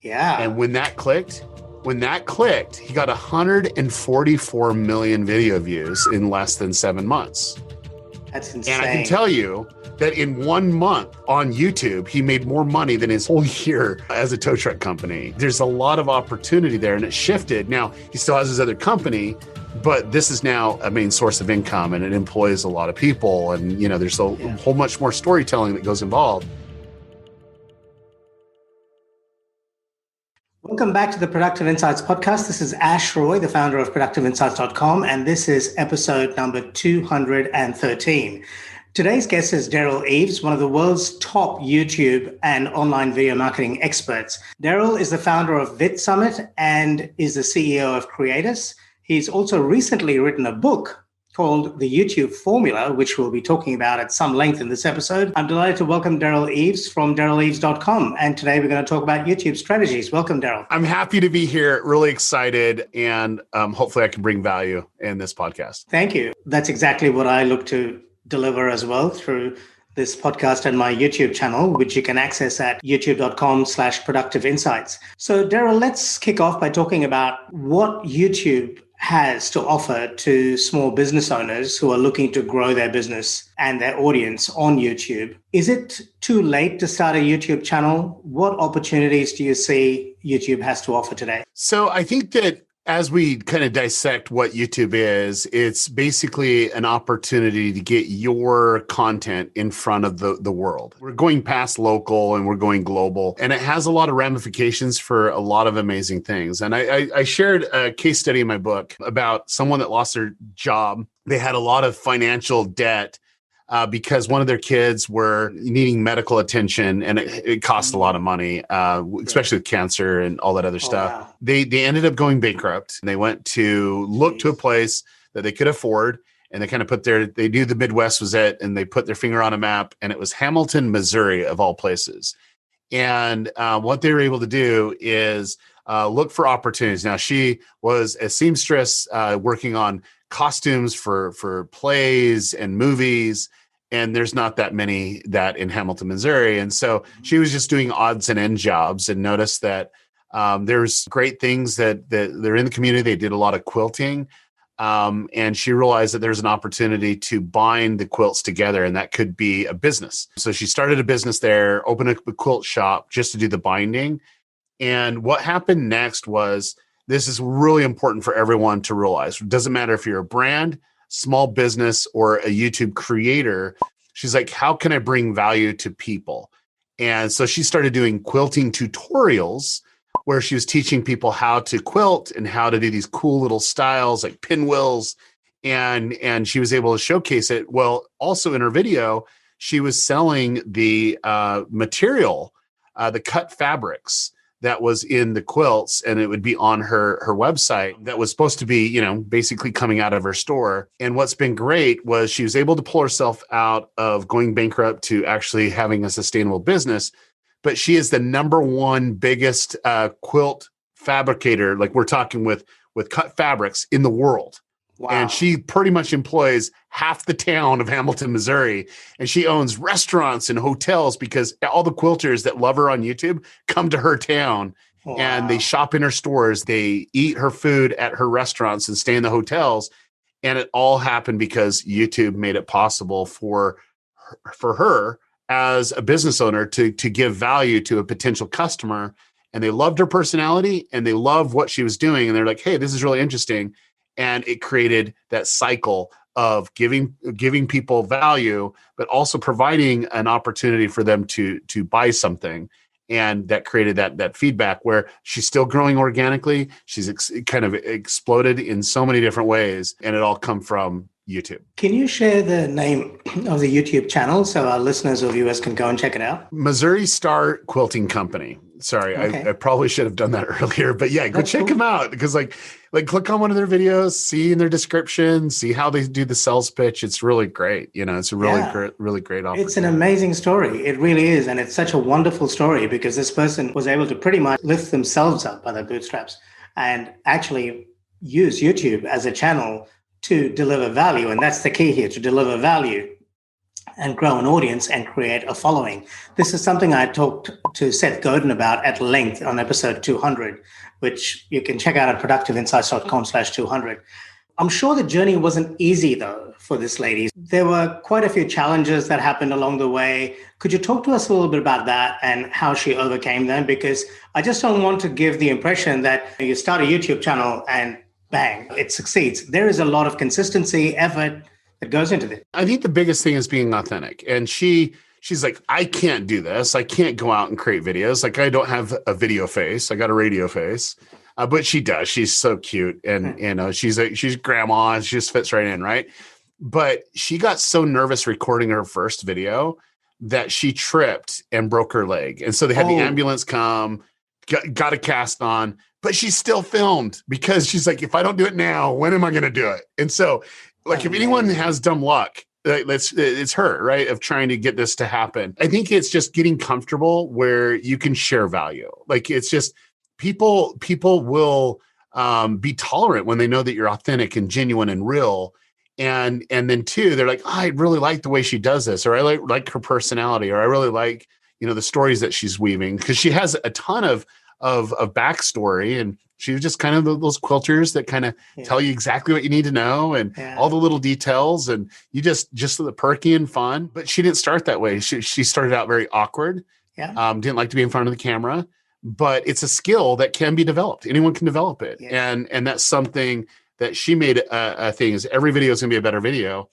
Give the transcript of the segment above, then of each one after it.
Yeah, And when that clicked, he got 144 million video views in less than 7 months. that's insane. And I can tell you that in 1 month on YouTube, he made more money than his whole year as a tow truck company. There's a lot of opportunity there, and it shifted. Now, he still has his other company, but this is now a main source of income, and it employs a lot of people. And, there's a whole much more storytelling that goes involved. Welcome back to the Productive Insights podcast. This is Ash Roy, the founder of productiveinsights.com, and this is episode number 213. Today's guest is Derral Eves, one of the world's top YouTube and online video marketing experts. Derral is the founder of Vit Summit and is the CEO of Creatus. He's also recently written a book called The YouTube Formula, which we'll be talking about at some length in this episode. I'm delighted to welcome Derral Eves from DerralEves.com. And today we're going to talk about YouTube strategies. Welcome, Derral. I'm happy to be here, really excited, and hopefully I can bring value in this podcast. Thank you. That's exactly what I look to deliver as well through this podcast and my YouTube channel, which you can access at youtube.com/productiveinsights. So Derral, let's kick off by talking about what YouTube has to offer to small business owners who are looking to grow their business and their audience on YouTube. Is it too late to start a YouTube channel? What opportunities do you see YouTube has to offer today? So I think that as we kind of dissect what YouTube is, it's basically an opportunity to get your content in front of the world. We're going past local and we're going global, and it has a lot of ramifications for a lot of amazing things. And I shared a case study in my book about someone that lost their job. They had a lot of financial debt because one of their kids were needing medical attention, and it cost a lot of money, especially with cancer and all that other stuff. Wow. They ended up going bankrupt, and they went to look to a place that they could afford, and they kind of they knew the Midwest was it, and they put their finger on a map, and it was Hamilton, Missouri, of all places. And what they were able to do is look for opportunities. Now, she was a seamstress working on costumes for plays and movies, and there's not that many that in Hamilton, Missouri. And so she was just doing odds and end jobs, and noticed that there's great things that they're in the community. They did a lot of quilting, and she realized that there's an opportunity to bind the quilts together, and that could be a business. So she started a business there, opened a quilt shop just to do the binding. And what happened next was, this is really important for everyone to realize. It doesn't matter if you're a brand, small business, or a YouTube creator. She's like, how can I bring value to people? And so she started doing quilting tutorials where she was teaching people how to quilt and how to do these cool little styles like pinwheels. And she was able to showcase it. Well, also in her video, she was selling the material, the cut fabrics that was in the quilts, and it would be on her website that was supposed to be, basically coming out of her store. And what's been great was she was able to pull herself out of going bankrupt to actually having a sustainable business. But she is the number one biggest quilt fabricator, like we're talking with cut fabrics, in the world. Wow. And she pretty much employs half the town of Hamilton, Missouri. And she owns restaurants and hotels because all the quilters that love her on YouTube come to her town. Wow. And they shop in her stores. They eat her food at her restaurants and stay in the hotels. And it all happened because YouTube made it possible for her as a business owner to give value to a potential customer. And they loved her personality, and they loved what she was doing. And they're like, hey, this is really interesting. And it created that cycle of giving people value, but also providing an opportunity for them to buy something. And that created that feedback where she's still growing organically. She's kind of exploded in so many different ways, and it all come from YouTube. Can you share the name of the YouTube channel so our listeners or viewers can go and check it out? Missouri Star Quilting Company. Sorry, okay. I probably should have done that earlier, but yeah, go check them out, because like click on one of their videos, see in their description, see how they do the sales pitch. It's really great. It's a really great opportunity. It's an amazing story. It really is. And it's such a wonderful story because this person was able to pretty much lift themselves up by their bootstraps and actually use YouTube as a channel to deliver value. And that's the key here, to deliver value. and grow an audience and create a following. This is something I talked to Seth Godin about at length on episode 200, which you can check out at productiveinsights.com/200. I'm sure the journey wasn't easy, though, for this lady. There were quite a few challenges that happened along the way. Could you talk to us a little bit about that and how she overcame them? Because I just don't want to give the impression that you start a YouTube channel and bang, it succeeds. There is a lot of consistency, effort that goes into this. I think the biggest thing is being authentic. And she's like, I can't do this. I can't go out and create videos. Like, I don't have a video face. I got a radio face. But she does. She's so cute. And, she's grandma and she just fits right in, right? But she got so nervous recording her first video that she tripped and broke her leg. And so they had the ambulance come, got a cast on, but she still filmed because she's like, if I don't do it now, when am I going to do it? And so, like, if anyone has dumb luck, it's her, right? Of trying to get this to happen. I think it's just getting comfortable where you can share value. Like, it's just people will be tolerant when they know that you're authentic and genuine and real. And then too, they're like, I really like the way she does this, or I like her personality, or I really like, the stories that she's weaving, because she has a ton of backstory, and she was just kind of those quilters that kind of tell you exactly what you need to know, and all the little details, and you just the perky and fun. But she didn't start that way. She started out very awkward. Didn't like to be in front of the camera, but it's a skill that can be developed. Anyone can develop it. And that's something that she made a thing, is every video is going to be a better video.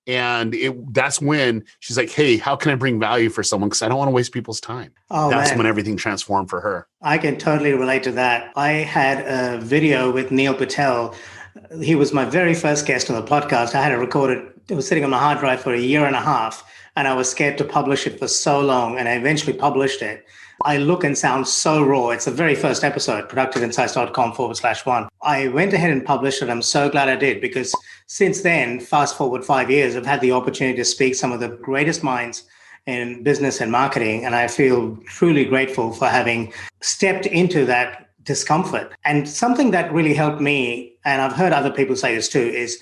And that's when she's like, hey, how can I bring value for someone? Because I don't want to waste people's time. That's when everything transformed for her. I can totally relate to that. I had a video with Neil Patel. He was my very first guest on the podcast. I had it recorded. It was sitting on my hard drive for a year and a half, and I was scared to publish it for so long, and I eventually published it. I look and sound so raw. It's the very first episode, productiveinsights.com/1. I went ahead and published it. I'm so glad I did, because since then, fast forward 5 years, I've had the opportunity to speak some of the greatest minds in business and marketing. And I feel truly grateful for having stepped into that discomfort. And something that really helped me, and I've heard other people say this too, is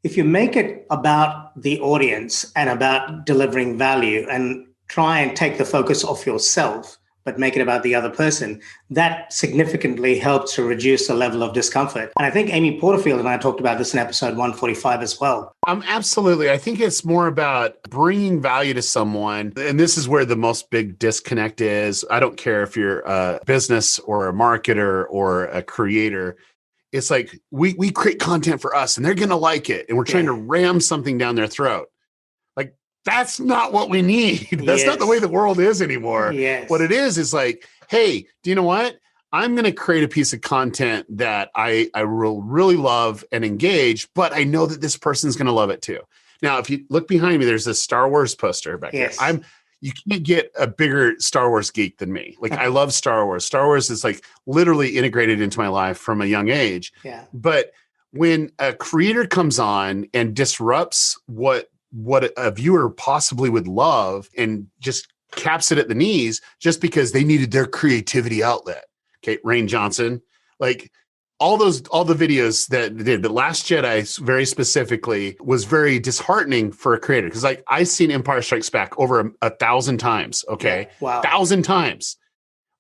if you make it about the audience and about delivering value and try and take the focus off yourself, but make it about the other person, that significantly helps to reduce the level of discomfort. And I think Amy Porterfield and I talked about this in episode 145 as well. Absolutely. I think it's more about bringing value to someone. And this is where the most big disconnect is. I don't care if you're a business or a marketer or a creator. It's like we create content for us and they're going to like it. And we're trying to ram something down their throat. That's not what we need. That's not the way the world is anymore. What it is like, hey, do you know what? I'm going to create a piece of content that I will really love and engage, but I know that this person's going to love it too. Now, if you look behind me, there's this Star Wars poster back here. You can't get a bigger Star Wars geek than me. Like, I love Star Wars. Star Wars is like literally integrated into my life from a young age. But when a creator comes on and disrupts what a viewer possibly would love and just caps it at the knees just because they needed their creativity outlet. Okay, Rain Johnson, like all the videos that they did, but Last Jedi very specifically was very disheartening for a creator, because like I've seen Empire Strikes Back over 1,000 times. Okay, 1,000 times.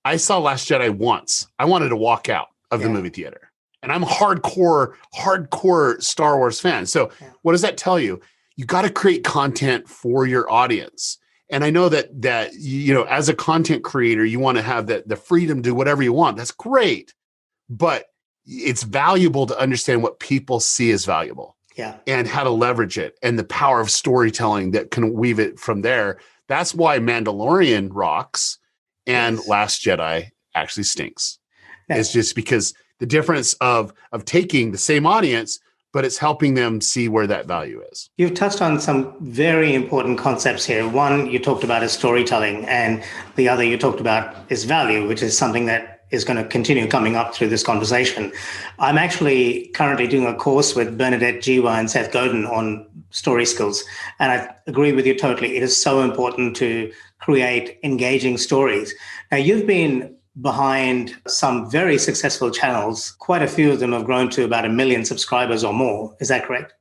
I saw Last Jedi once. I wanted to walk out of the movie theater, and I'm a hardcore Star Wars fan. So what does that tell you? You got to create content for your audience. And I know that as a content creator, you want to have the freedom to do whatever you want. That's great. But it's valuable to understand what people see as valuable. And how to leverage it, and the power of storytelling that can weave it from there. That's why Mandalorian rocks and Last Jedi actually stinks. It's just because the difference of taking the same audience, but it's helping them see where that value is. You've touched on some very important concepts here. One you talked about is storytelling, and the other you talked about is value, which is something that is going to continue coming up through this conversation. I'm actually currently doing a course with Bernadette Jiwa and Seth Godin on story skills. And I agree with you totally. It is so important to create engaging stories. Now, you've been behind some very successful channels. Quite a few of them have grown to about 1 million subscribers or more. Is that correct?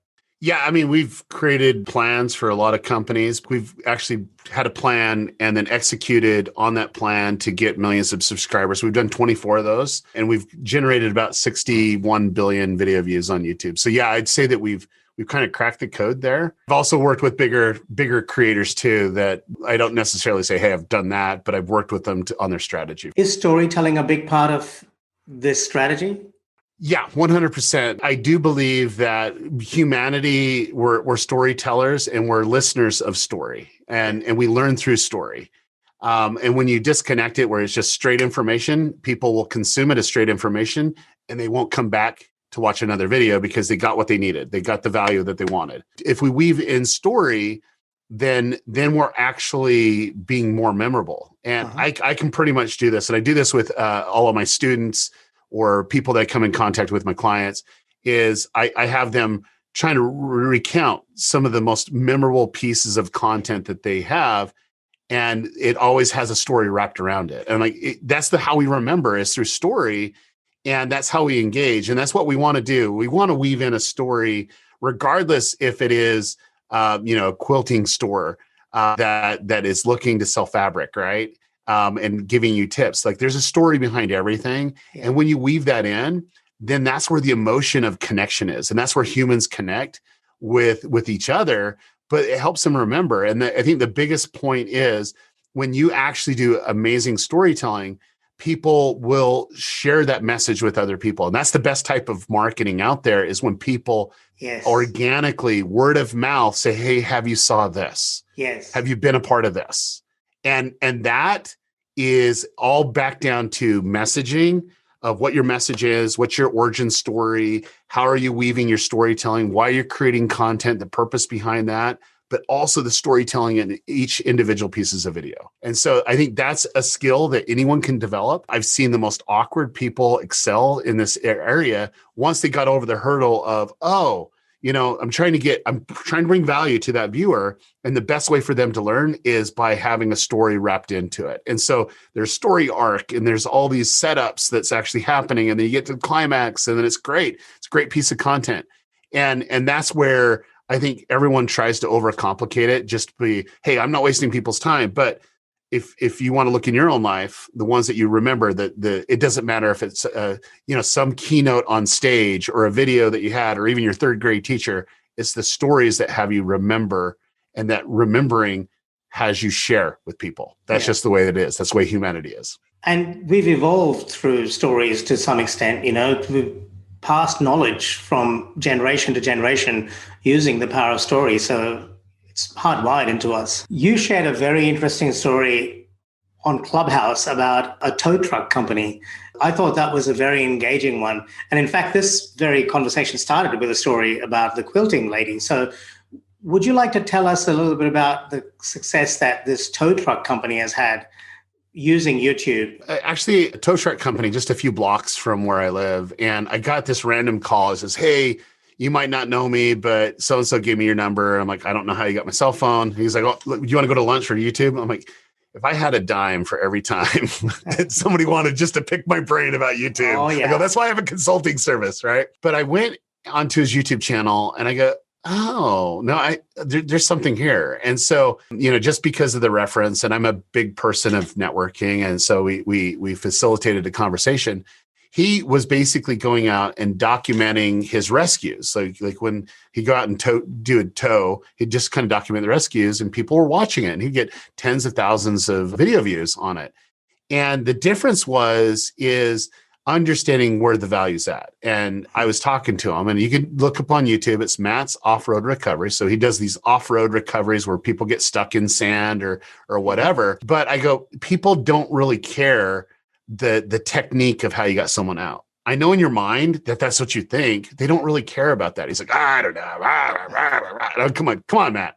Yeah, I mean, we've created plans for a lot of companies. We've actually had a plan and then executed on that plan to get millions of subscribers. We've done 24 of those, and we've generated about 61 billion video views on YouTube. So yeah, I'd say that we've kind of cracked the code there. I've also worked with bigger creators too, that I don't necessarily say, hey, I've done that, but I've worked with them on their strategy. Is storytelling a big part of this strategy? Yeah, 100%. I do believe that humanity, we're storytellers and we're listeners of story, and we learn through story. And when you disconnect it, where it's just straight information, people will consume it as straight information and they won't come back to watch another video because they got what they needed. They got the value that they wanted. If we weave in story, then we're actually being more memorable. And I can pretty much do this. And I do this with all of my students or people that come in contact with my clients, is I have them trying to recount some of the most memorable pieces of content that they have. And it always has a story wrapped around it. And that's how we remember, is through story. And that's how we engage. And that's what we want to do. We want to weave in a story, regardless if it is, a quilting store that is looking to sell fabric, right? And giving you tips. Like, there's a story behind everything. Yeah. And when you weave that in, then that's where the emotion of connection is. And that's where humans connect with each other, but it helps them remember. And I think the biggest point is, when you actually do amazing storytelling, people will share that message with other people. And that's the best type of marketing out there, is when people organically, word of mouth, say, hey, have you saw this? Yes. Have you been a part of this? And that is all back down to messaging of what your message is, what's your origin story, how are you weaving your storytelling, why you're creating content, the purpose behind that, but also the storytelling in each individual pieces of video. And so I think that's a skill that anyone can develop. I've seen the most awkward people excel in this area once they got over the hurdle of, I'm trying to bring value to that viewer. And the best way for them to learn is by having a story wrapped into it. And so there's story arc, and there's all these setups that's actually happening. And then you get to the climax, and then it's great. It's a great piece of content. And that's where I think everyone tries to overcomplicate it, just to be, hey, I'm not wasting people's time. But if you want to look in your own life, the ones that you remember, that it doesn't matter if it's some keynote on stage or a video that you had, or even your third grade teacher, it's the stories that have you remember, and that remembering has you share with people. That's just the way it is. That's the way humanity is. And we've evolved through stories to some extent. We've passed knowledge from generation to generation using the power of story. So it's hardwired into us. You shared a very interesting story on Clubhouse about a tow truck company. I thought that was a very engaging one. And in fact, this very conversation started with a story about the quilting lady. So would you like to tell us a little bit about the success that this tow truck company has had using YouTube? Actually, a tow truck company just a few blocks from where I live. And I got this random call. It says, hey, you might not know me, but so-and-so gave me your number. I'm like, I don't know how you got my cell phone. He's like, do you want to go to lunch for YouTube? I'm like, if I had a dime for every time somebody wanted just to pick my brain about YouTube, I go, that's why I have a consulting service, right? But I went onto his YouTube channel and I go, oh, no, there's something here. And so, just because of the reference, and I'm a big person of networking, and so we facilitated a conversation. He was basically going out and documenting his rescues. So like when he'd go out and do a tow, he'd just kind of document the rescues, and people were watching it, and he'd get tens of thousands of video views on it. And the difference is understanding where the value's at. And I was talking to him, and you can look up on YouTube, it's Matt's Off-Road Recovery. So he does these off-road recoveries where people get stuck in sand or whatever. But I go, people don't really care the technique of how you got someone out. I know in your mind that's what you think. They don't really care about that. He's like, I don't know. Come on, Matt.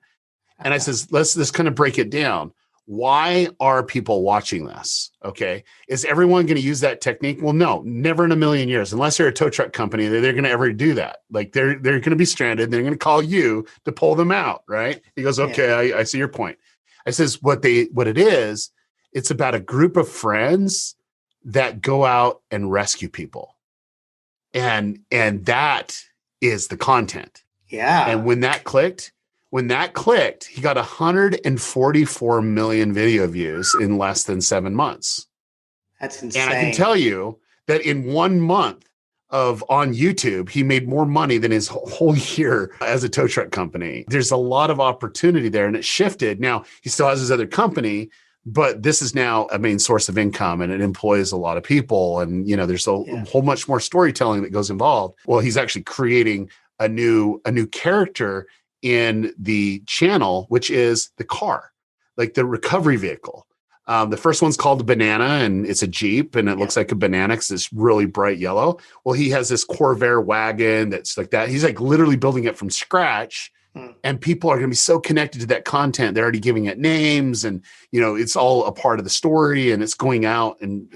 And I says, let's kind of break it down. Why are people watching this? Okay. Is everyone going to use that technique? Well, no, never in a million years, unless they're a tow truck company, they're going to ever do that. Like they're going to be stranded. They're going to call you to pull them out. Right. He goes, okay, I see your point. I says, what it is, it's about a group of friends that go out and rescue people. And that is the content. Yeah. And when that clicked, he got 144 million video views in less than 7 months. That's And I can insane. tell you that in 1 month of on YouTube, he made more money than his whole year as a tow truck company. There's a lot of opportunity there, and it shifted. Now he still has his other company, but this is now a main source of income, and it employs a lot of people. And there's a whole much more storytelling that goes involved. Well, he's actually creating a new character in the channel, which is the car, like the recovery vehicle. The first one's called the Banana, and it's a Jeep, and it looks like a banana because it's really bright yellow. Well, he has this Corvair wagon that's like that. He's like literally building it from scratch, and people are going to be so connected to that content. They're already giving it names, and it's all a part of the story, and it's going out, and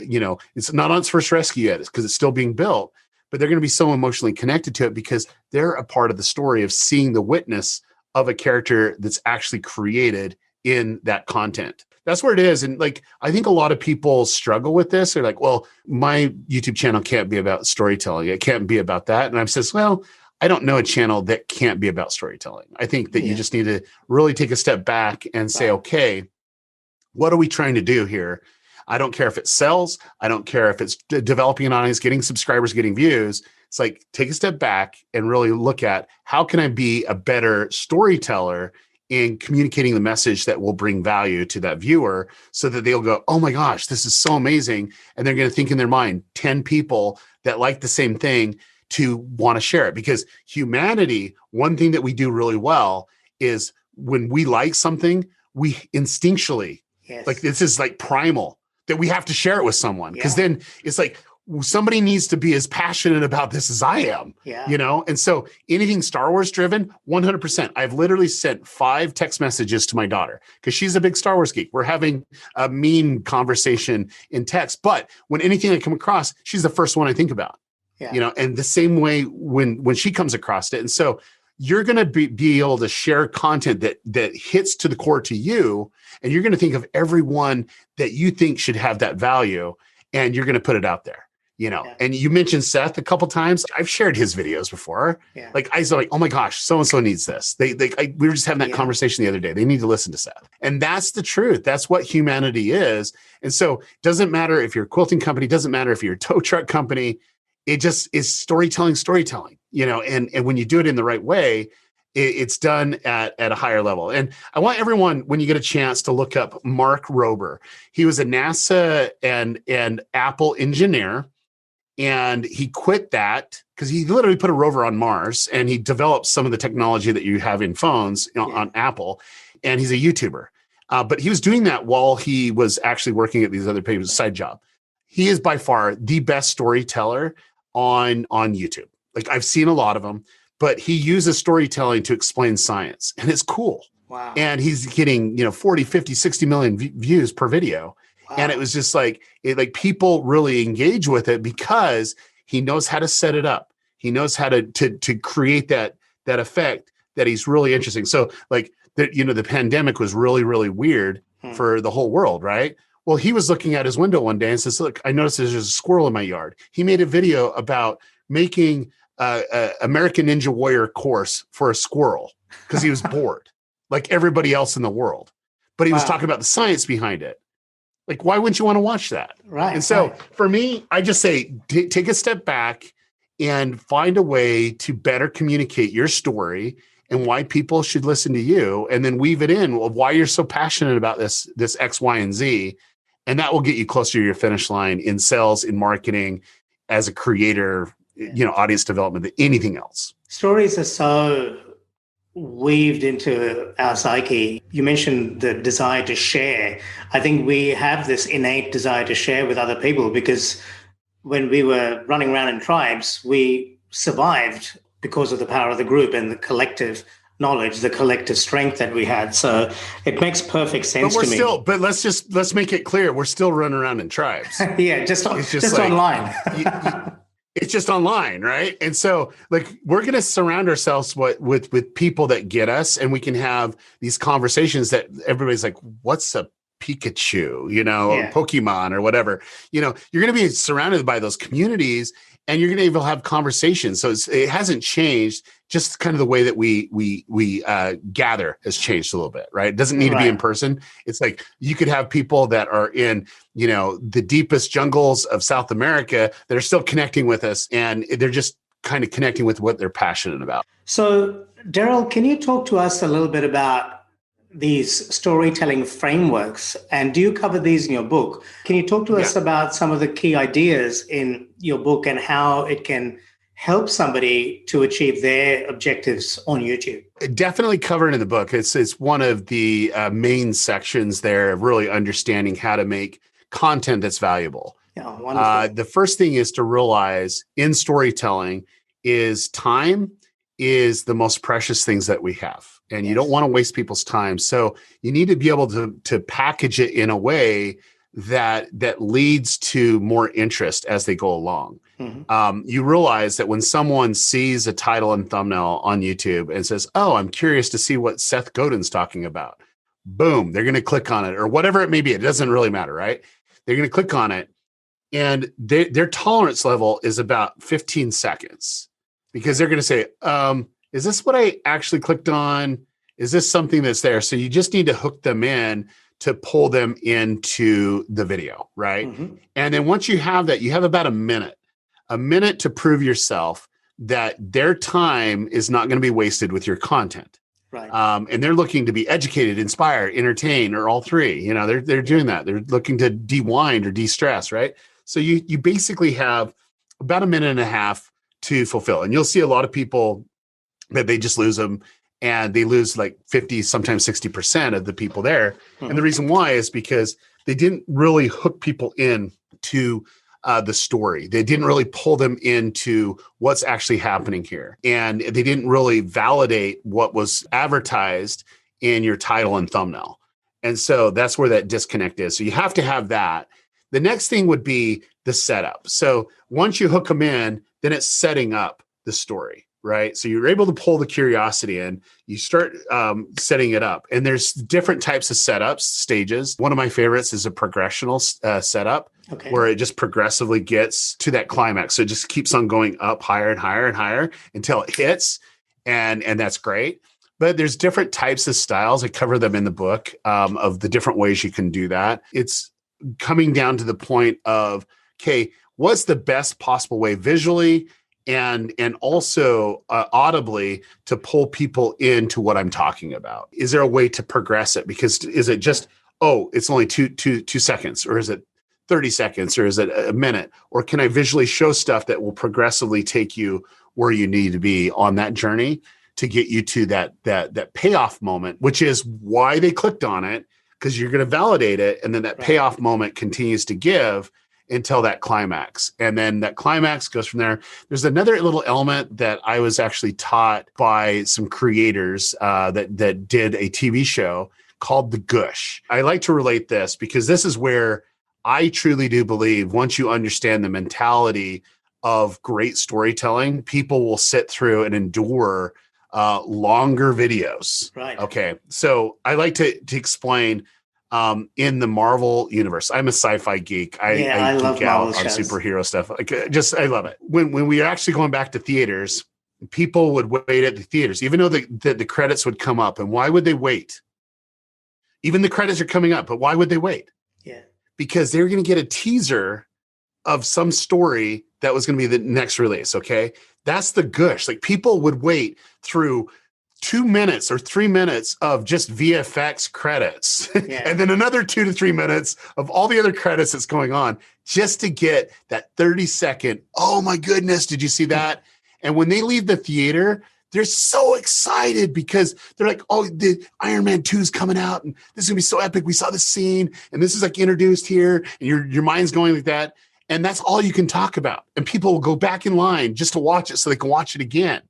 it's not on its first rescue yet because it's still being built. But they're going to be so emotionally connected to it because they're a part of the story of seeing the witness of a character that's actually created in that content. That's where it is. And like, I think a lot of people struggle with this. They're like, well, my YouTube channel can't be about storytelling. It can't be about that. And I've said, well, I don't know a channel that can't be about storytelling. I think that you just need to really take a step back and say, okay, what are we trying to do here? I don't care if it sells. I don't care if it's developing an audience, getting subscribers, getting views. It's like, take a step back and really look at how can I be a better storyteller in communicating the message that will bring value to that viewer so that they'll go, oh my gosh, this is so amazing. And they're going to think in their mind, 10 people that like the same thing to want to share it. Because humanity, one thing that we do really well is when we like something, we instinctually, like this is like primal, that we have to share it with someone. Because then it's like, somebody needs to be as passionate about this as I am, And so anything Star Wars driven, 100%. I've literally sent 5 text messages to my daughter because she's a big Star Wars geek. We're having a meme conversation in text, but when anything I come across, she's the first one I think about, and the same way when she comes across it. And so you're going to be able to share content that hits to the core to you. And you're going to think of everyone that you think should have that value. And you're going to put it out there. And you mentioned Seth a couple times. I've shared his videos before. Like I was like, oh my gosh, so-and-so needs this. We were just having that conversation the other day. They need to listen to Seth. And that's the truth. That's what humanity is. And so it doesn't matter if you're a quilting company, doesn't matter if you're a tow truck company. It just is storytelling, and when you do it in the right way, it's done at a higher level. And I want everyone, when you get a chance, to look up Mark Rober. He was a NASA and Apple engineer. And he quit that because he literally put a rover on Mars and he developed some of the technology that you have in phones on Apple. And he's a YouTuber. But he was doing that while he was actually working at these other papers, side job. He is by far the best storyteller on YouTube. Like I've seen a lot of them, but he uses storytelling to explain science and it's cool. Wow. And he's getting, 40, 50, 60 million views per video. Wow. And it was just like people really engage with it because he knows how to set it up. He knows how to create that effect that he's really interesting. So like the pandemic was really, really weird for the whole world, right? Well, he was looking out his window one day and says, look, I noticed there's a squirrel in my yard. He made a video about making American Ninja Warrior course for a squirrel because he was bored like everybody else in the world. But he was talking about the science behind it. Like, why wouldn't you want to watch that? Right. And so for me, I just say, take a step back and find a way to better communicate your story and why people should listen to you. And then weave it in of why you're so passionate about this X, Y, and Z. And that will get you closer to your finish line in sales, in marketing, as a creator, audience development, than anything else. Stories are so weaved into our psyche. You mentioned the desire to share. I think we have this innate desire to share with other people because when we were running around in tribes, we survived because of the power of the group and the collective knowledge, the collective strength that we had. So it makes perfect sense to me. But let's make it clear, we're still running around in tribes. Yeah, just online. It's just online, right? And so, we're going to surround ourselves with people that get us, and we can have these conversations that everybody's like, "What's a Pikachu?" Or Pokemon or whatever. You're going to be surrounded by those communities, and you're going to be able to have conversations. So it hasn't changed. Just kind of the way that we gather has changed a little bit, right? It doesn't need to be in person. It's like you could have people that are in, the deepest jungles of South America that are still connecting with us, and they're just kind of connecting with what they're passionate about. So, Derral, can you talk to us a little bit about these storytelling frameworks? And do you cover these in your book? Can you talk to us about some of the key ideas in your book and how it can help somebody to achieve their objectives on YouTube? Definitely covered in the book. It's one of the main sections there of really understanding how to make content that's valuable. Yeah, wonderful. The first thing is to realize in storytelling is time is the most precious things that we have. And you don't want to waste people's time. So you need to be able to package it in a way that leads to more interest as they go along. Mm-hmm. You realize that when someone sees a title and thumbnail on YouTube and says, oh, I'm curious to see what Seth Godin's talking about. Boom, they're going to click on it or whatever it may be. It doesn't really matter, right? They're going to click on it. And their tolerance level is about 15 seconds because they're going to say, is this what I actually clicked on? Is this something that's there? So you just need to hook them in to pull them into the video, right? Mm-hmm. And then once you have that, you have about a minute to prove yourself that their time is not going to be wasted with your content. Right. And they're looking to be educated, inspired, entertained, or all three. They're doing that. They're looking to de-wind or de-stress, right? So you basically have about a minute and a half to fulfill. And you'll see a lot of people that they just lose them, and they lose like 50, sometimes 60% of the people there. Mm-hmm. And the reason why is because they didn't really hook people in to the story. They didn't really pull them into what's actually happening here. And they didn't really validate what was advertised in your title and thumbnail. And so that's where that disconnect is. So you have to have that. The next thing would be the setup. So once you hook them in, then it's setting up the story, right? So you're able to pull the curiosity in, you start setting it up. And there's different types of setups, stages. One of my favorites is a progressional setup, where it just progressively gets to that climax. So it just keeps on going up higher and higher and higher until it hits. And that's great. But there's different types of styles. I cover them in the book of the different ways you can do that. It's coming down to the point of, okay, what's the best possible way visually and also audibly to pull people into what I'm talking about? Is there a way to progress it? Because is it just, it's only two seconds, or is it 30 seconds, or is it a minute? Or can I visually show stuff that will progressively take you where you need to be on that journey to get you to that payoff moment, which is why they clicked on it, because you're going to validate it. And then that payoff moment continues to give until that climax. And then that climax goes from there. There's another little element that I was actually taught by some creators that did a TV show called The Gush. I like to relate this because this is where I truly do believe once you understand the mentality of great storytelling, people will sit through and endure longer videos. Right. Okay. So I like to explain in the Marvel universe. I'm a sci-fi geek. I love geek out Marvel on shows. superhero stuff. I love it. When we are actually going back to theaters, people would wait at the theaters, even though the credits would come up. And why would they wait? Even the credits are coming up, but why would they wait? Yeah. Because they were going to get a teaser of some story that was going to be the next release. Okay. That's the gush. Like, people would wait through 2 minutes or 3 minutes of just VFX credits and then another 2 to 3 minutes of all the other credits that's going on just to get that 30-second, oh my goodness, did you see that? And when they leave the theater, they're so excited because they're like, oh, the Iron Man 2 is coming out and this is gonna be so epic. We saw this scene and this is like introduced here and your mind's going like that. And that's all you can talk about. And people will go back in line just to watch it so they can watch it again.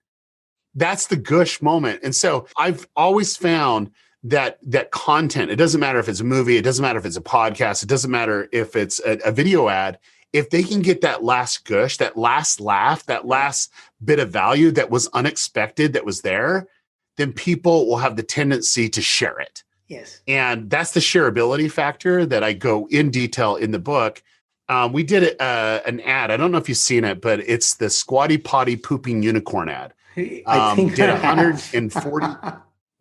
That's the gush moment. And so I've always found that content, it doesn't matter if it's a movie, it doesn't matter if it's a podcast, it doesn't matter if it's a video ad, if they can get that last gush, that last laugh, that last bit of value that was unexpected, that was there, then people will have the tendency to share it. Yes. And that's the shareability factor that I go in detail in the book. We did an ad. I don't know if you've seen it, but it's the Squatty Potty Pooping Unicorn ad. I think Did I have.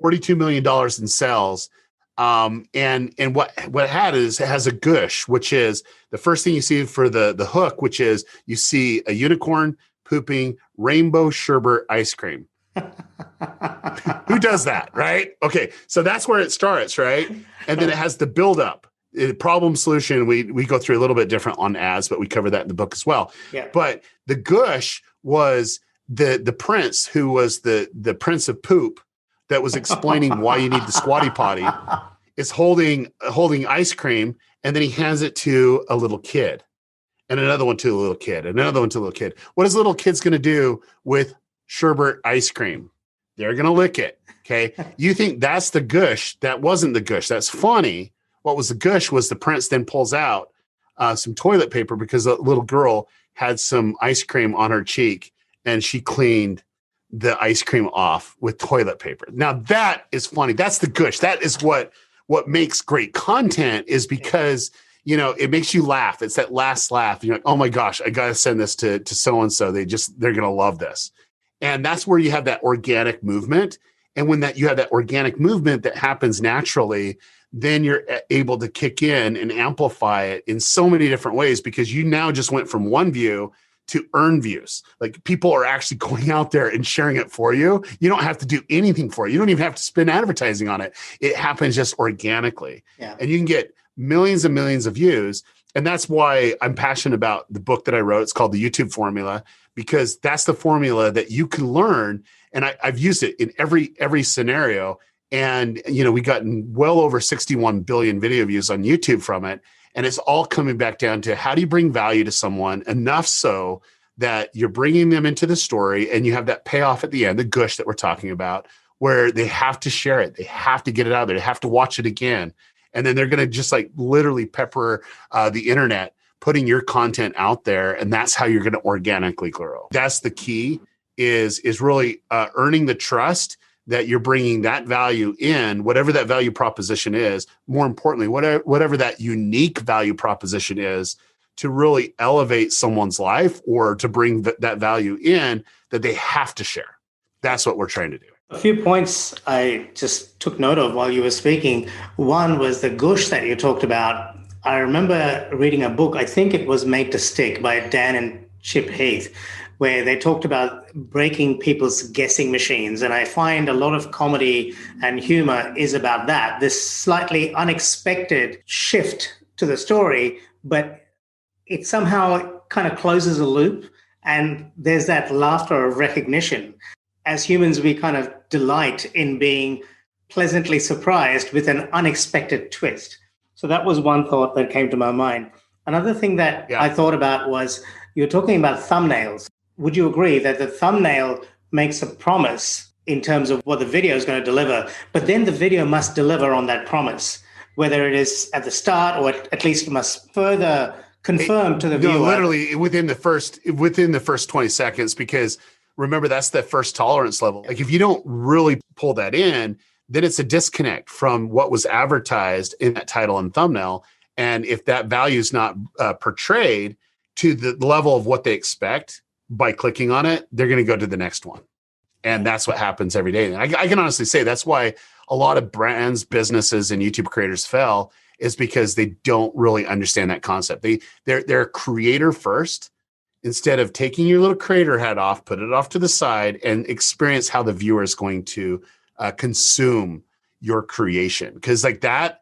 $42 million in sales. And what it had is it has a gush, which is the first thing you see for the hook, which is you see a unicorn pooping rainbow sherbet ice cream. Who does that, right? Okay, so that's where it starts, right? And then it has the build-up. Problem solution, we go through a little bit different on ads, but we cover that in the book as well. Yeah. But the gush was the prince who was the prince of poop that was explaining why you need the squatty potty is holding ice cream, and then he hands it to a little kid and another one to a little kid and another one to a little kid. What is little kids going to do with sherbet ice cream? They're going to lick it. Okay. You think that's the gush. That wasn't the gush. That's funny. What was the gush was the prince then pulls out some toilet paper because a little girl had some ice cream on her cheek and she cleaned the ice cream off with toilet paper. Now that is funny. That's the gush. That is what makes great content, is because, you know, it makes you laugh. It's that last laugh. You're like, oh my gosh, I got to send this to so-and-so. They're going to love this. And that's where you have that organic movement. And when you have that organic movement that happens naturally, then you're able to kick in and amplify it in so many different ways, because you now just went from one view to earn views. Like, people are actually going out there and sharing it for you. You don't have to do anything for it. You don't even have to spend advertising on it. It happens just organically. Yeah. And you can get millions and millions of views. And that's why I'm passionate about the book that I wrote. It's called The YouTube Formula, because that's the formula that you can learn. And I've used it in every scenario. And, you know, we've gotten well over 61 billion video views on YouTube from it. And it's all coming back down to, how do you bring value to someone enough so that you're bringing them into the story and you have that payoff at the end, the gush that we're talking about, where they have to share it. They have to get it out there. They have to watch it again. And then they're going to just like literally pepper the internet, putting your content out there. And that's how you're going to organically grow. That's the key, is really earning the trust that you're bringing that value in, whatever that value proposition is. More importantly, whatever that unique value proposition is, to really elevate someone's life or to bring that value in that they have to share. That's what we're trying to do. A few points I just took note of while you were speaking. One was the gush that you talked about. I remember reading a book, I think it was Made to Stick by Dan and Chip Heath, where they talked about breaking people's guessing machines. And I find a lot of comedy and humor is about that, this slightly unexpected shift to the story, but it somehow kind of closes a loop. And there's that laughter of recognition. As humans, we kind of delight in being pleasantly surprised with an unexpected twist. So that was one thought that came to my mind. Another thing that I thought about was, you're talking about thumbnails. Would you agree that the thumbnail makes a promise in terms of what the video is going to deliver, but then the video must deliver on that promise, whether it is at the start or at least it must further confirm to the viewer? Literally within the first 20 seconds, because remember, that's the first tolerance level. Like, if you don't really pull that in, then it's a disconnect from what was advertised in that title and thumbnail. And if that value is not portrayed to the level of what they expect by clicking on it, they're going to go to the next one. And that's what happens every day. And I can honestly say that's why a lot of brands, businesses, and YouTube creators fail, is because they don't really understand that concept. They're creator first, instead of taking your little creator hat off, put it off to the side, and experience how the viewer is going to consume your creation. Because like that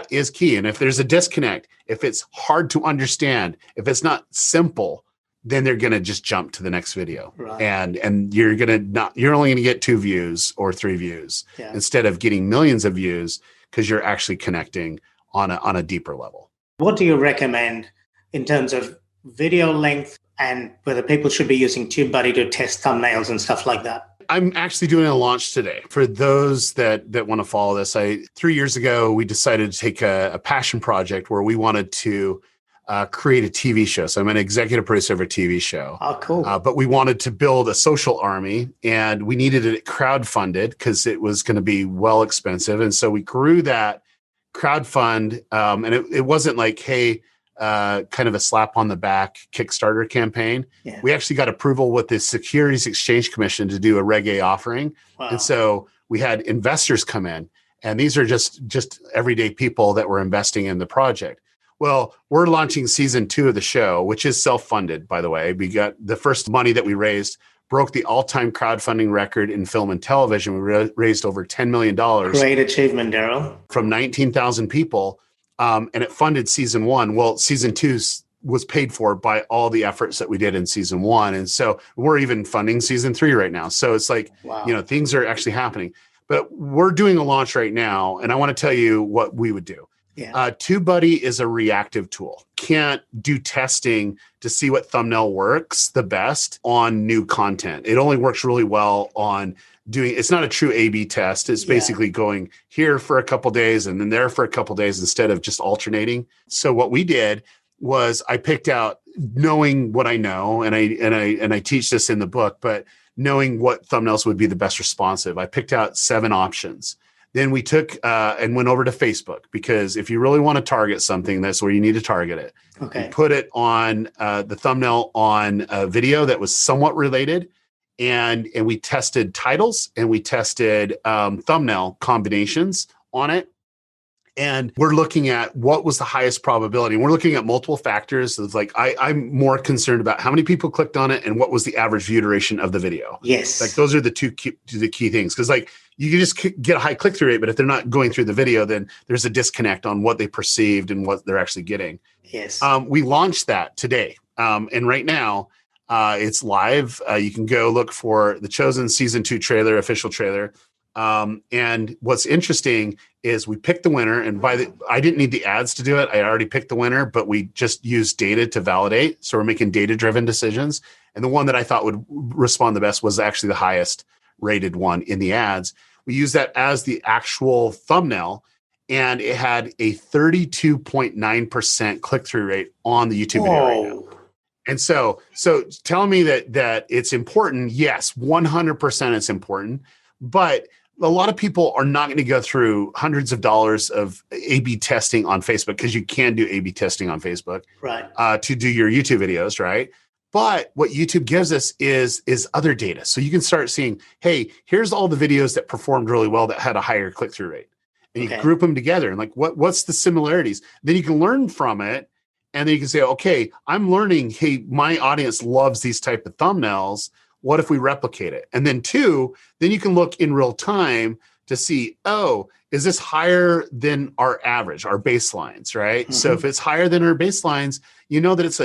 is key. And if there's a disconnect, if it's hard to understand, if it's not simple, then they're going to just jump to the next video. Right. And you're only going to get 2 views or 3 views instead of getting millions of views, because you're actually connecting on a deeper level. What do you recommend in terms of video length and whether people should be using TubeBuddy to test thumbnails and stuff like that? I'm actually doing a launch today. For those that want to follow this, 3 years ago, we decided to take a passion project where we wanted to create a TV show. So I'm an executive producer of a TV show. Oh, cool. But we wanted to build a social army, and we needed it crowdfunded because it was going to be well expensive. And so we grew that crowdfund. And it wasn't like, hey, kind of a slap on the back Kickstarter campaign. Yeah. We actually got approval with the Securities Exchange Commission to do a Reg A offering. Wow. And so we had investors come in, and these are just everyday people that were investing in the project. Well, we're launching season 2 of the show, which is self-funded, by the way. We got the first money that we raised broke the all-time crowdfunding record in film and television. We raised over $10 million. Great achievement, Derral. From 19,000 people. And it funded season 1. Well, season 2 was paid for by all the efforts that we did in season 1. And so we're even funding season 3 right now. So it's like, wow. Things are actually happening. But we're doing a launch right now. And I want to tell you what we would do. Yeah. TubeBuddy is a reactive tool. Can't do testing to see what thumbnail works the best on new content. It only works really well on it's not a true A/B test. It's basically going here for a couple days and then there for a couple days instead of just alternating. So what we did was I picked out, knowing what I know, and I teach this in the book, but knowing what thumbnails would be the best responsive, I picked out 7 options. Then we took and went over to Facebook, because if you really want to target something, that's where you need to target it. Okay. We put it on the thumbnail on a video that was somewhat related, and we tested titles and we tested thumbnail combinations on it. And we're looking at what was the highest probability. And we're looking at multiple factors. It's like I'm more concerned about how many people clicked on it and what was the average view duration of the video. Yes. Like those are the key things. Because like you can just get a high click-through rate, but if they're not going through the video, then there's a disconnect on what they perceived and what they're actually getting. Yes. We launched that today. And right now it's live. You can go look for The Chosen season 2 trailer, official trailer. And what's interesting is we picked the winner, and I didn't need the ads to do it. I already picked the winner, but we just used data to validate. So we're making data-driven decisions. And the one that I thought would respond the best was actually the highest rated one in the ads. We used that as the actual thumbnail, and it had a 32.9% click-through rate on the YouTube video right now. And so telling me that it's important, yes, 100% it's important, but a lot of people are not going to go through hundreds of dollars of A/B testing on Facebook, because you can do A/B testing on Facebook, right? To do your YouTube videos, right? But what YouTube gives us is other data. So you can start seeing, hey, here's all the videos that performed really well that had a higher click-through rate. And you group them together and like, what's the similarities? Then you can learn from it. And then you can say, okay, I'm learning, hey, my audience loves these type of thumbnails. What if we replicate it? And then 2, then you can look in real time to see, oh, is this higher than our average, our baselines, right? Mm-hmm. So if it's higher than our baselines, you know that it's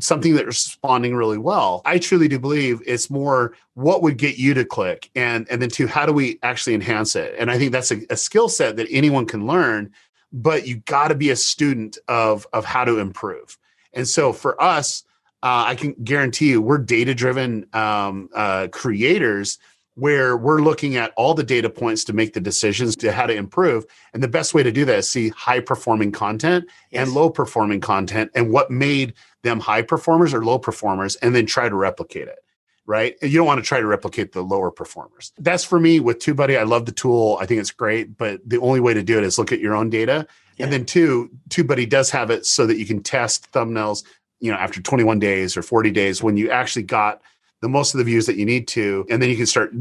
something that's responding really well. I truly do believe it's more what would get you to click, and then 2, how do we actually enhance it? And I think that's a skill set that anyone can learn, but you got to be a student of how to improve. And so for us, I can guarantee you we're data-driven creators, where we're looking at all the data points to make the decisions to how to improve. And the best way to do that is see high-performing content and low-performing content, and what made them high performers or low performers, and then try to replicate it, right? And you don't want to try to replicate the lower performers. That's for me with TubeBuddy. I love the tool. I think it's great, but the only way to do it is look at your own data. Yeah. And then 2, TubeBuddy does have it so that you can test thumbnails, after 21 days or 40 days, when you actually got the most of the views that you need to. And then you can start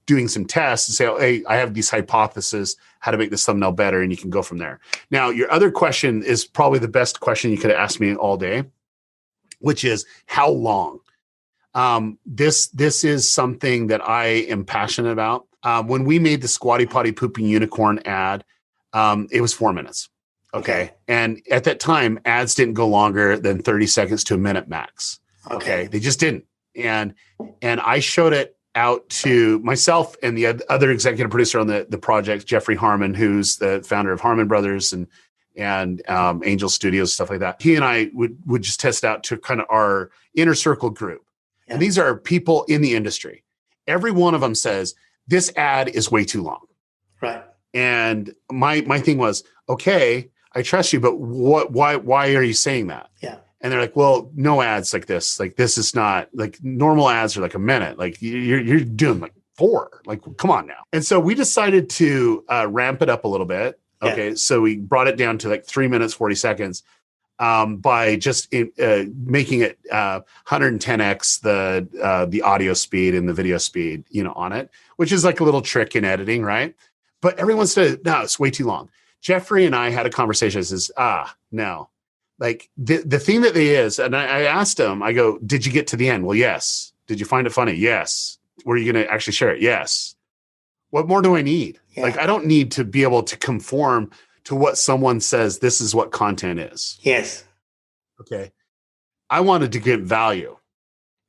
doing some tests and say, oh, hey, I have these hypotheses, how to make this thumbnail better. And you can go from there. Now, your other question is probably the best question you could have asked me all day, which is how long? This is something that I am passionate about. When we made the Squatty Potty Pooping Unicorn ad, it was 4 minutes. Okay. And at that time, ads didn't go longer than 30 seconds to a minute max. Okay. They just didn't. And I showed it out to myself and the other executive producer on the project, Jeffrey Harmon, who's the founder of Harmon Brothers and Angel Studios, stuff like that. He and I would just test out to kind of our inner circle group. Yeah. And these are people in the industry. Every one of them says, this ad is way too long. Right. And my thing was, okay, I trust you, but why are you saying that? Yeah. And they're like, well, no ads like this. Like, this is not like normal ads are like a minute. Like you're doing like 4. Like, come on now. And so we decided to ramp it up a little bit. Okay. Yeah. So we brought it down to like 3 minutes, 40 seconds. by just making it 110x the audio speed and the video speed, on it, which is like a little trick in editing, right? But everyone said, no, it's way too long. Jeffrey and I had a conversation. Says, no. Like the thing that they is, and I asked him, I go, did you get to the end? Well, yes. Did you find it funny? Yes. Were you going to actually share it? Yes. What more do I need? Yeah. Like, I don't need to be able to conform to what someone says this is what content is. Yes. Okay. I wanted to get value.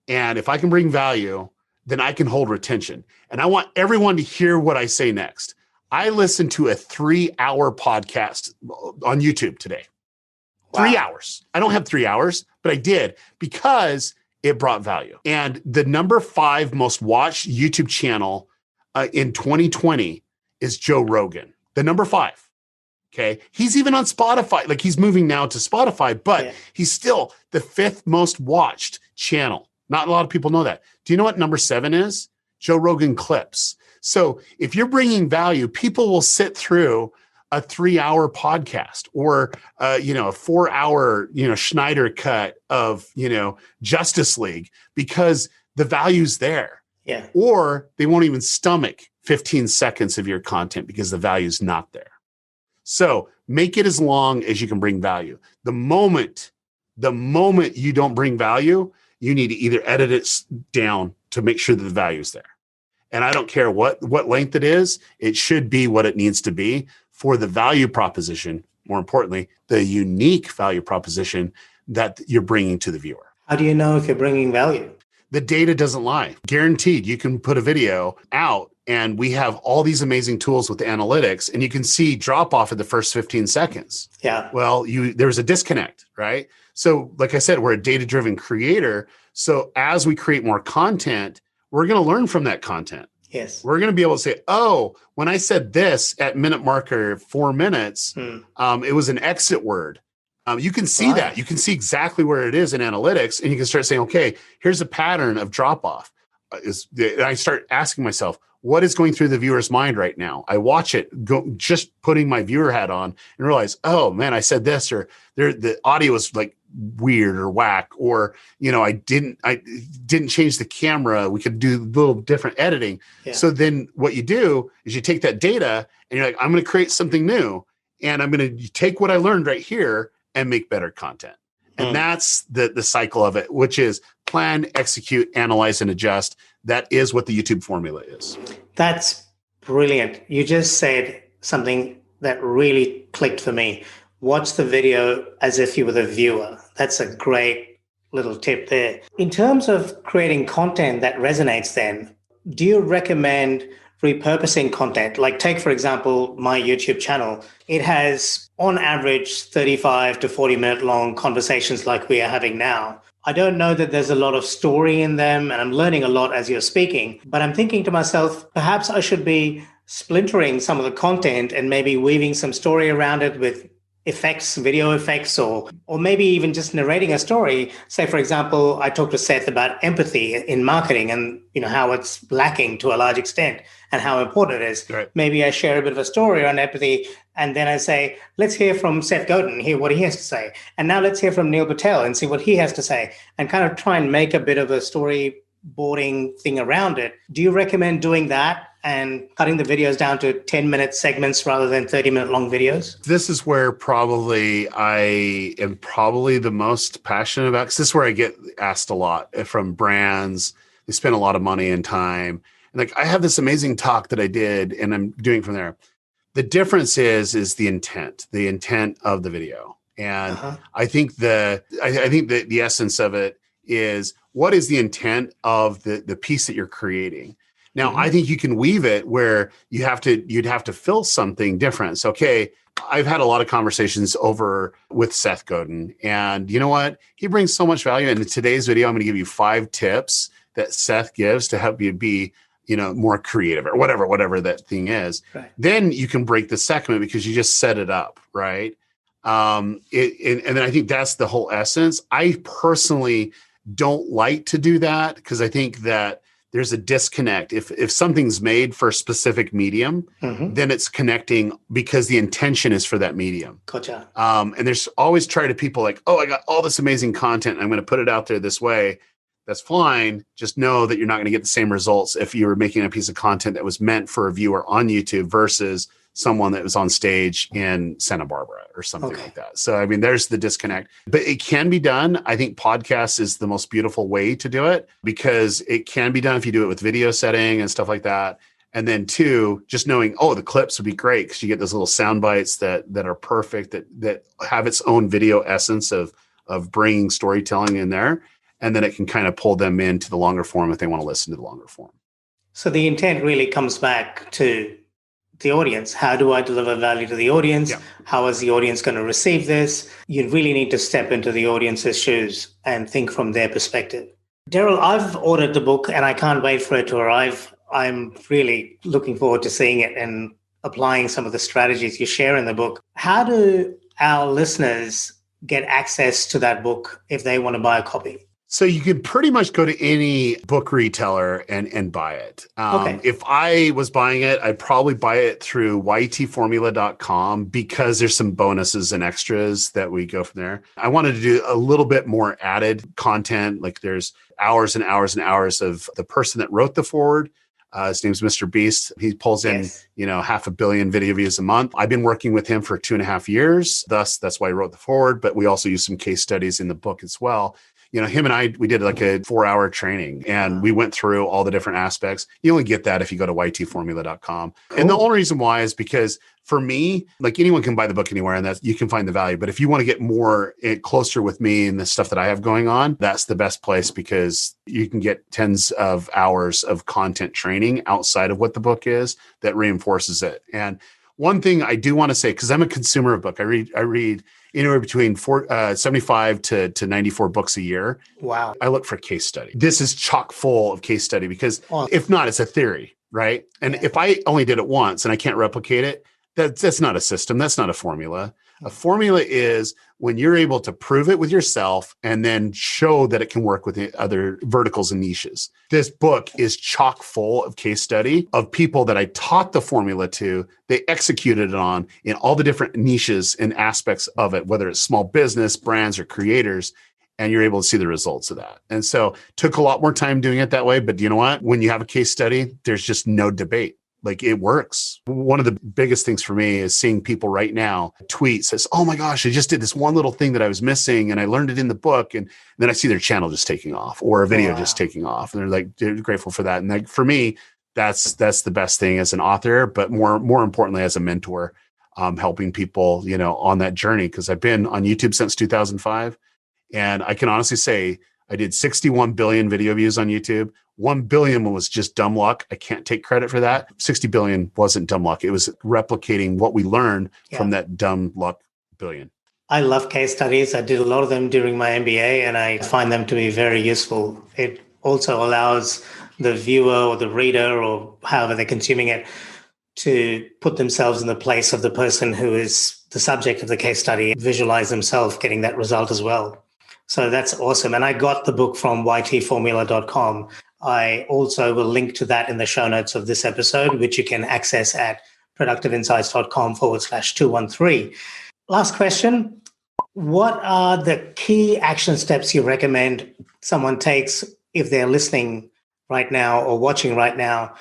And if I can bring value, then I can hold retention. And I want everyone to hear what I say next. I listened to a 3-hour podcast on YouTube today. Wow. 3 hours. I don't have 3 hours, but I did because it brought value. And the number 5 most watched YouTube channel in 2020 is Joe Rogan. The number 5. Okay. He's even on Spotify. Like, he's moving now to Spotify, but he's still the 5th most watched channel. Not a lot of people know that. Do you know what number 7 is? Joe Rogan Clips. So if you're bringing value, people will sit through a 3-hour podcast or, a 4-hour, Schneider cut of, Justice League because the value's there. Yeah. Or they won't even stomach 15 seconds of your content because the value's not there. So make it as long as you can bring value. The moment you don't bring value, you need to either edit it down to make sure that the value is there. And I don't care what length it is. It should be what it needs to be for the value proposition. More importantly, the unique value proposition that you're bringing to the viewer. How do you know if you're bringing value? The data doesn't lie. Guaranteed, you can put a video out and we have all these amazing tools with the analytics and you can see drop off in the first 15 seconds. Yeah. Well, there's a disconnect, right? So like I said, we're a data-driven creator. So as we create more content, we're going to learn from that content. Yes. We're going to be able to say, oh, when I said this at minute marker 4 minutes, it was an exit word. You can see that. You can see exactly where it is in analytics, and you can start saying, okay, here's a pattern of drop off. I start asking myself, what is going through the viewer's mind right now? I watch it, just putting my viewer hat on and realize, oh man, I said this, or the audio was like weird or whack, or I didn't change the camera. We could do a little different editing. Yeah. So then what you do is you take that data and you're like, I'm going to create something new, and I'm going to take what I learned right here and make better content. And that's the cycle of it, which is plan, execute, analyze, and adjust. That is what the YouTube formula is. That's brilliant. You just said something that really clicked for me. Watch the video as if you were the viewer. That's a great little tip there. In terms of creating content that resonates then, do you recommend repurposing content? Like, take, for example, my YouTube channel. It has, on average, 35 to 40 minute long conversations like we are having now. I don't know that there's a lot of story in them, and I'm learning a lot as you're speaking, but I'm thinking to myself, perhaps I should be splintering some of the content and maybe weaving some story around it with effects, video effects, or maybe even just narrating a story. Say, for example, I talked to Seth about empathy in marketing and how it's lacking to a large extent and how important it is. Right. Maybe I share a bit of a story on empathy, and then I say, let's hear from Seth Godin, hear what he has to say. And now let's hear from Neil Patel and see what he has to say, and kind of try and make a bit of a storyboarding thing around it. Do you recommend doing that and cutting the videos down to 10-minute segments rather than 30-minute long videos? This is where probably I am the most passionate about, because this is where I get asked a lot from brands. They spend a lot of money and time. And like, I have this amazing talk that I did, and I'm doing from there. The difference is the intent of the video. And I think the essence of it is, what is the intent of the piece that you're creating? Now, I think you can weave it where you'd have to fill something different. So, okay, I've had a lot of conversations over with Seth Godin, and you know what? He brings so much value. And in today's video, I'm going to give you 5 tips that Seth gives to help you be, more creative, or whatever that thing is. Right. Then you can break the segment because you just set it up, right? And then I think that's the whole essence. I personally don't like to do that because I think that there's a disconnect. If something's made for a specific medium, then it's connecting because the intention is for that medium. Gotcha. And there's always try to people like, oh, I got all this amazing content. I'm going to put it out there this way. That's fine. Just know that you're not going to get the same results if you were making a piece of content that was meant for a viewer on YouTube versus someone that was on stage in Santa Barbara or something like that. So, I mean, there's the disconnect, but it can be done. I think podcasts is the most beautiful way to do it because it can be done if you do it with video setting and stuff like that. And then two, just knowing, oh, the clips would be great because you get those little sound bites that are perfect, that have its own video essence of bringing storytelling in there. And then it can kind of pull them into the longer form if they want to listen to the longer form. So the intent really comes back to the audience. How do I deliver value to the audience? Yeah. How is the audience going to receive this? You really need to step into the audience's shoes and think from their perspective. Derral, I've ordered the book and I can't wait for it to arrive. I'm really looking forward to seeing it and applying some of the strategies you share in the book. How do our listeners get access to that book if they want to buy a copy? So you can pretty much go to any book retailer and buy it. If I was buying it, I'd probably buy it through ytformula.com because there's some bonuses and extras that we go from there. I wanted to do a little bit more added content. Like there's hours and hours and hours of the person that wrote the foreword. His name's Mr. Beast. He pulls in, 500 million video views a month. I've been working with him for 2.5 years. Thus, that's why I wrote the foreword. But we also use some case studies in the book as well. Him and I, we did like a 4-hour training and we went through all the different aspects. You only get that if you go to ytformula.com. Cool. And the only reason why is because for me, like anyone can buy the book anywhere and you can find the value. But if you want to get more closer with me and the stuff that I have going on, that's the best place because you can get tens of hours of content training outside of what the book is that reinforces it. And one thing I do want to say, because I'm a consumer of book, I read anywhere between 75 to 94 books a year. Wow. I look for case study. This is chock full of case study because if not, it's a theory, right? And if I only did it once and I can't replicate it, that's not a system. That's not a formula. A formula is when you're able to prove it with yourself and then show that it can work with the other verticals and niches. This book is chock full of case study of people that I taught the formula to. They executed it on in all the different niches and aspects of it, whether it's small business, brands, or creators. And you're able to see the results of that. And so took a lot more time doing it that way. But you know what? When you have a case study, there's just no debate. Like it works. One of the biggest things for me is seeing people right now tweet says, oh my gosh, I just did this one little thing that I was missing and I learned it in the book. And then I see their channel just taking off or a video just taking off. And they're grateful for that. And like, for me, that's the best thing as an author, but more importantly, as a mentor, helping people, on that journey. Cause I've been on YouTube since 2005. And I can honestly say I did 61 billion video views on YouTube. 1 billion was just dumb luck. I can't take credit for that. 60 billion wasn't dumb luck. It was replicating what we learned from that dumb luck billion. I love case studies. I did a lot of them during my MBA and I find them to be very useful. It also allows the viewer or the reader or however they're consuming it to put themselves in the place of the person who is the subject of the case study, visualize themselves getting that result as well. So that's awesome. And I got the book from ytformula.com. I also will link to that in the show notes of this episode, which you can access at productiveinsights.com/213. Last question. What are the key action steps you recommend someone takes if they're listening right now or watching right now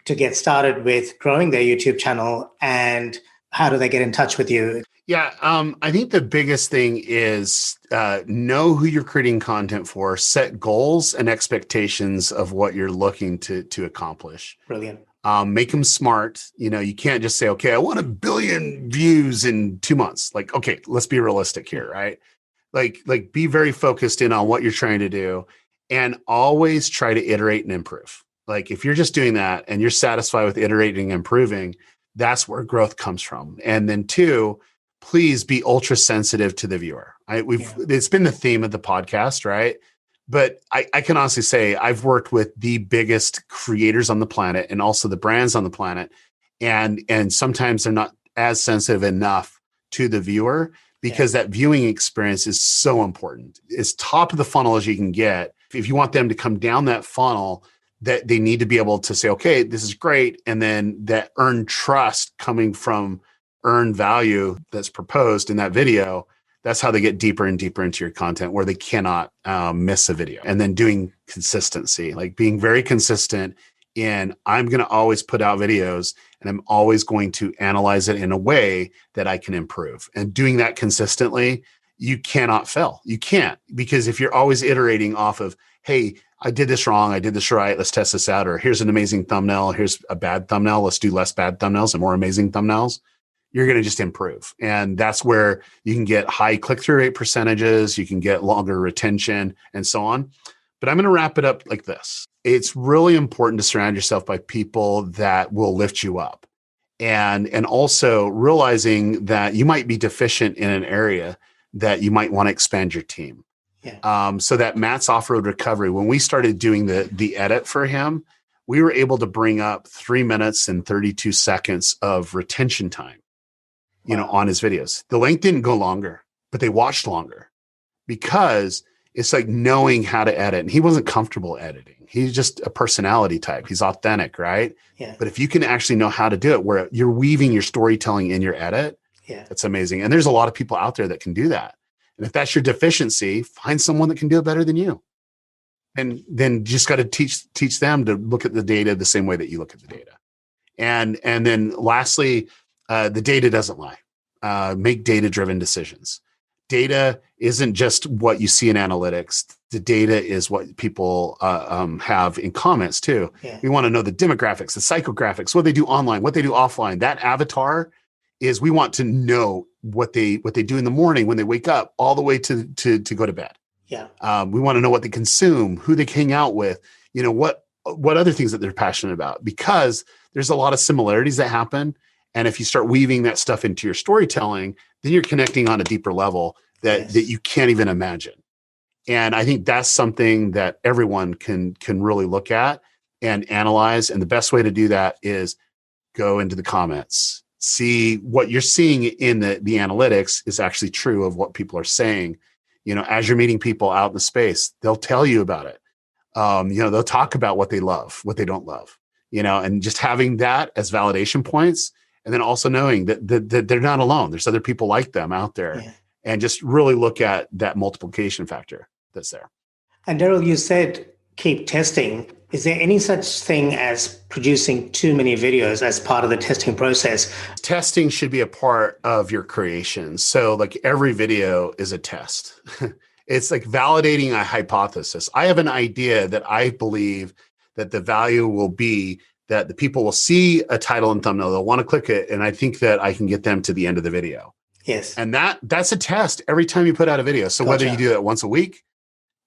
to get started with growing their YouTube channel, and how do they get in touch with you? Yeah, I think the biggest thing is know who you're creating content for, set goals and expectations of what you're looking to accomplish. Brilliant. Make them smart. You can't just say, okay, I want 1 billion views in 2 months. Like, okay, let's be realistic here, right? Like be very focused in on what you're trying to do and always try to iterate and improve. Like if you're just doing that and you're satisfied with iterating and improving, that's where growth comes from. And then 2, please be ultra sensitive to the viewer. It's been the theme of the podcast, right? But I can honestly say I've worked with the biggest creators on the planet and also the brands on the planet. And sometimes they're not as sensitive enough to the viewer because that viewing experience is so important. As top of the funnel as you can get. If you want them to come down that funnel, that they need to be able to say, okay, this is great. And then that earned trust coming from earned value that's proposed in that video, that's how they get deeper and deeper into your content where they cannot miss a video. And then doing consistency, like being very consistent in, I'm going to always put out videos and I'm always going to analyze it in a way that I can improve. And doing that consistently, you cannot fail. You can't, because if you're always iterating off of, hey, I did this wrong, I did this right, let's test this out, or here's an amazing thumbnail, here's a bad thumbnail, let's do less bad thumbnails and more amazing thumbnails, you're going to just improve. And that's where you can get high click-through rate percentages, you can get longer retention and so on. But I'm going to wrap it up like this. It's really important to surround yourself by people that will lift you up. And also realizing that you might be deficient in an area that you might want to expand your team. Yeah. So that Matt's off-road recovery, when we started doing the edit for him, we were able to bring up 3 minutes and 32 seconds of retention time, on his videos. The length didn't go longer, but they watched longer because it's like knowing how to edit. And he wasn't comfortable editing. He's just a personality type. He's authentic, right? Yeah. But if you can actually know how to do it, where you're weaving your storytelling in your edit, that's amazing. And there's a lot of people out there that can do that. And if that's your deficiency, find someone that can do it better than you. And then just got to teach them to look at the data the same way that you look at the data. And then lastly, the data doesn't lie. Make data-driven decisions. Data isn't just what you see in analytics. The data is what people have in comments too. Yeah. We want to know the demographics, the psychographics, what they do online, what they do offline. That avatar is, we want to know what they do in the morning when they wake up, all the way to go to bed. Yeah. We want to know what they consume, who they hang out with, what other things that they're passionate about, because there's a lot of similarities that happen. And if you start weaving that stuff into your storytelling, then you're connecting on a deeper level that you can't even imagine. And I think that's something that everyone can really look at and analyze. And the best way to do that is go into the comments, see what you're seeing in the analytics is actually true of what people are saying. As you're meeting people out in the space, they'll tell you about it. They'll talk about what they love, what they don't love, and just having that as validation points. And then also knowing that they're not alone. There's other people like them out there. Yeah. And just really look at that multiplication factor that's there. And Derral, you said keep testing. Is there any such thing as producing too many videos as part of the testing process? Testing should be a part of your creation. So like every video is a test. It's like validating a hypothesis. I have an idea that I believe that the value will be that the people will see a title and thumbnail, they'll want to click it, and I think that I can get them to the end of the video. Yes. And that's a test every time you put out a video. So whether you do it once a week,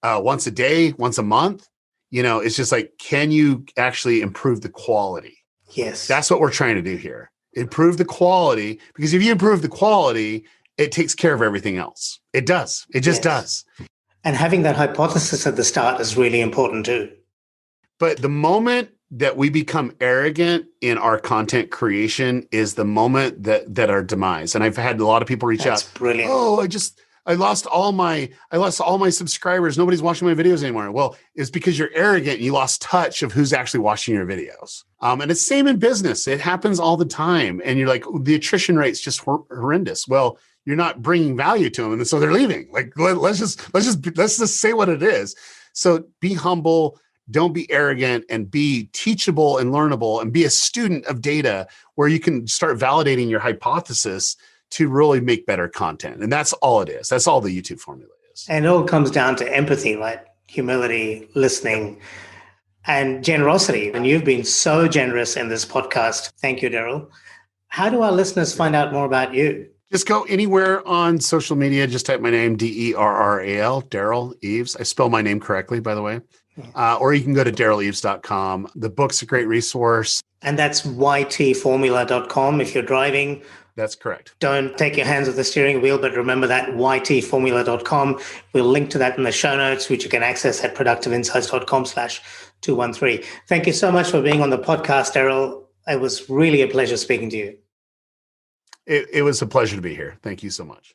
once a day, once a month, it's just like, can you actually improve the quality? Yes. That's what we're trying to do here. Improve the quality, because if you improve the quality, it takes care of everything else. It does. It just does. And having that hypothesis at the start is really important too. But the moment that we become arrogant in our content creation is the moment that our demise. And I've had a lot of people reach out. Brilliant. Oh, I lost all my subscribers. Nobody's watching my videos anymore. Well, it's because you're arrogant and you lost touch of who's actually watching your videos. And it's the same in business. It happens all the time. And you're like, the attrition rate's just horrendous. Well, you're not bringing value to them. And so they're leaving. Like, let's just say what it is. So be humble. Don't be arrogant, and be teachable and learnable, and be a student of data where you can start validating your hypothesis to really make better content. And that's all it is. That's all the YouTube formula is. And it all comes down to empathy, like humility, listening, and generosity. And you've been so generous in this podcast. Thank you, Derral. How do our listeners find out more about you? Just go anywhere on social media. Just type my name, Derral, Derral Eves. I spell my name correctly, by the way. Or you can go to DerralEves.com. The book's a great resource. And that's ytformula.com if you're driving. That's correct. Don't take your hands off the steering wheel, but remember that ytformula.com. We'll link to that in the show notes, which you can access at productiveinsights.com/213. Thank you so much for being on the podcast, Derral. It was really a pleasure speaking to you. It was a pleasure to be here. Thank you so much.